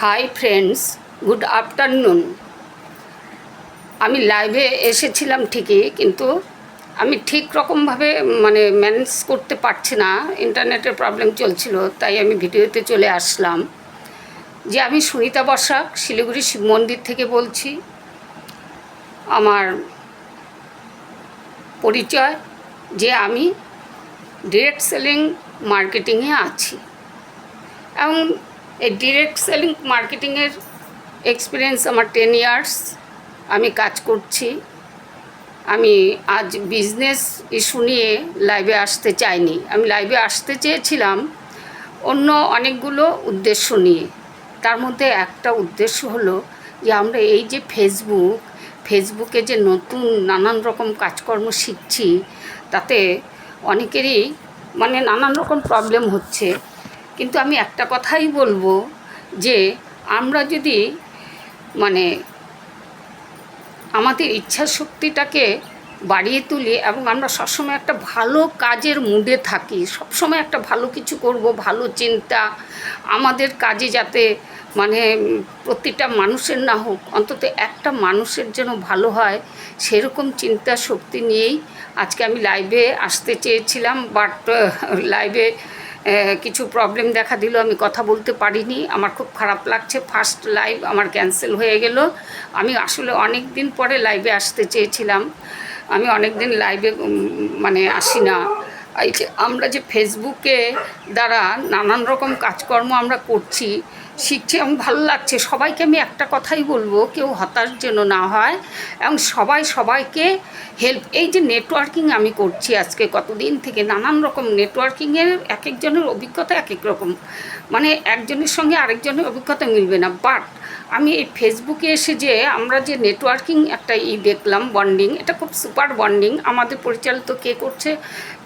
Hi friends, good afternoon. আমি লাইভে এসেছিলাম ঠিকই, কিন্তু আমি ঠিক রকমভাবে ম্যানেজ করতে পারছি না, ইন্টারনেটের প্রবলেম চলছিল, তাই আমি ভিডিওতে চলে আসলাম। যে আমি সুনিতা বসাক শিলিগুড়ি শিব মন্দির থেকে বলছি। আমার পরিচয় যে আমি ডিরেক্ট সেলিং মার্কেটিংয়ে আছি এবং এই ডিরেক্ট সেলিং মার্কেটিংয়ের এক্সপিরিয়েন্স আমার 10 ইয়ার্স। আমি কাজ করছি। আমি আজ বিজনেস ইস্যু নিয়ে লাইভে আসতে চাইনি। আমি লাইভে আসতে চেয়েছিলাম অন্য অনেকগুলো উদ্দেশ্য নিয়ে। তার মধ্যে একটা উদ্দেশ্য হলো যে আমরা এই যে ফেসবুকে যে নতুন নানান রকম কাজকর্ম শিখছি, তাতে অনেকেরই নানান রকম প্রবলেম হচ্ছে। কিন্তু আমি একটা কথাই বলবো যে আমরা যদি আমাদের ইচ্ছা শক্তিটাকে বাড়িয়ে তুলি এবং আমরা সবসময় একটা ভালো কাজের মুডে থাকি, সবসময় একটা ভালো কিছু করব, ভালো চিন্তা, আমাদের কাজে যাতে প্রতিটা মানুষের না হোক, অন্তত একটা মানুষের যেন ভালো হয়, সেরকম চিন্তা শক্তি নিয়েই আজকে আমি লাইভে আসতে চেয়েছিলাম। বাট লাইভে কিছু প্রবলেম দেখা দিল, আমি কথা বলতে পারিনি। আমার খুব খারাপ লাগছে। ফার্স্ট লাইভ আমার ক্যান্সেল হয়ে গেল। আমি আসলে অনেক দিন পরে লাইভে আসতে চেয়েছিলাম। আমি অনেক দিন লাইভে আসি না। এই যে আমরা যে ফেসবুকে দ্বারা নানান রকম কাজকর্ম আমরা করছি, শিখছি, এবং ভালো লাগছে। সবাইকে আমি একটা কথাই বলবো, কেউ হতাশ যেন না হয় এবং সবাইকে হেল্প। এই যে নেটওয়ার্কিং আমি করছি আজকে কতদিন থেকে, নানান রকম নেটওয়ার্কিংয়ের এক একজনের অভিজ্ঞতা এক এক রকম, একজনের সঙ্গে আরেকজনের অভিজ্ঞতা মিলবে না। বাট আমি এই ফেসবুকে এসে যে আমরা যে নেটওয়ার্কিং একটা দেখলাম, বন্ডিং, এটা খুব সুপার বন্ডিং। আমাদের পরিচালিত কে করছে?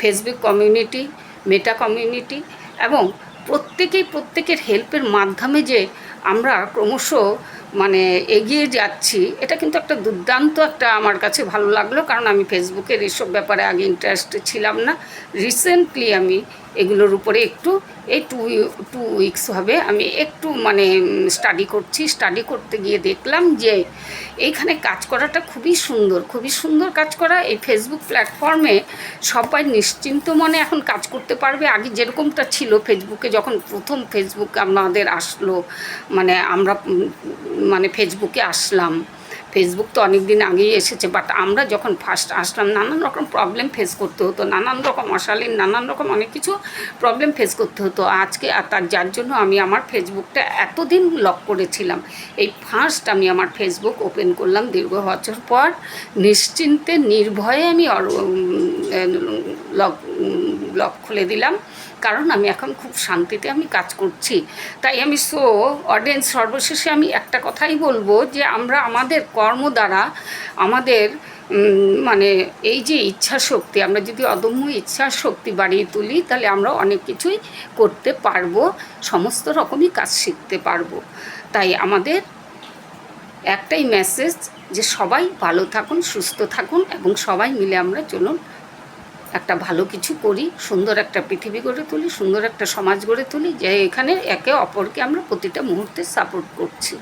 ফেসবুক কমিউনিটি, মেটা কমিউনিটি, এবং প্রত্যেকের হেল্পের মাধ্যমে যে আমরা ক্রমশ এগিয়ে যাচ্ছি, এটা কিন্তু একটা দুর্দান্ত একটা আমার কাছে ভালো লাগলো। কারণ আমি ফেসবুকের এসব ব্যাপারে আগে ইন্টারেস্টেড ছিলাম না। রিসেন্টলি আমি এগুলোর উপরে একটু এই টু উইকস হবে আমি একটু স্টাডি করতে গিয়ে দেখলাম যে এইখানে কাজ করাটা খুবই সুন্দর কাজ করা। এই ফেসবুক প্ল্যাটফর্মে সবাই নিশ্চিন্ত মনে এখন কাজ করতে পারবে। আগে যেরকমটা ছিল ফেসবুকে, যখন প্রথম ফেসবুক আমাদের আসলো, আমরা ফেসবুকে আসলাম, ফেসবুক তো অনেক দিন আগেই এসেছে, বাট আমরা যখন ফার্স্ট আসলাম নানান রকম প্রবলেম ফেস করতে হতো, নানান রকম অশালীন, নানান রকম অনেক কিছু প্রবলেম ফেস করতে হতো। আজকে যার জন্য আমি আমার ফেসবুকটা এতদিন লক করেছিলাম। এই ফার্স্ট আমি আমার ফেসবুক ওপেন করলাম দীর্ঘ বছর পর, নিশ্চিন্তে নির্ভয়ে আমি লক খুলে দিলাম। কারণ আমি এখন খুব শান্তিতে আমি কাজ করছি। তাই আমি অডিয়েন্স, সর্বশেষে আমি একটা কথাই বলবো যে আমরা আমাদের কর্ম দ্বারা আমাদের এই যে ইচ্ছা শক্তি, আমরা যদি অদম্য ইচ্ছা শক্তি বাড়িয়ে তুলি, তাহলে আমরা অনেক কিছুই করতে পারবো, সমস্ত রকমই কাজ শিখতে পারবো। তাই আমাদের একটাই মেসেজ যে সবাই ভালো থাকুন, সুস্থ থাকুন, এবং সবাই মিলে আমরা চলুন একটা ভালো কিছু করি, সুন্দর একটা পৃথিবী গড়ে তুলি, সুন্দর একটা সমাজ গড়ে তুলি, যে এখানে একে অপরকে আমরা প্রতিটা মুহূর্তে সাপোর্ট করছি।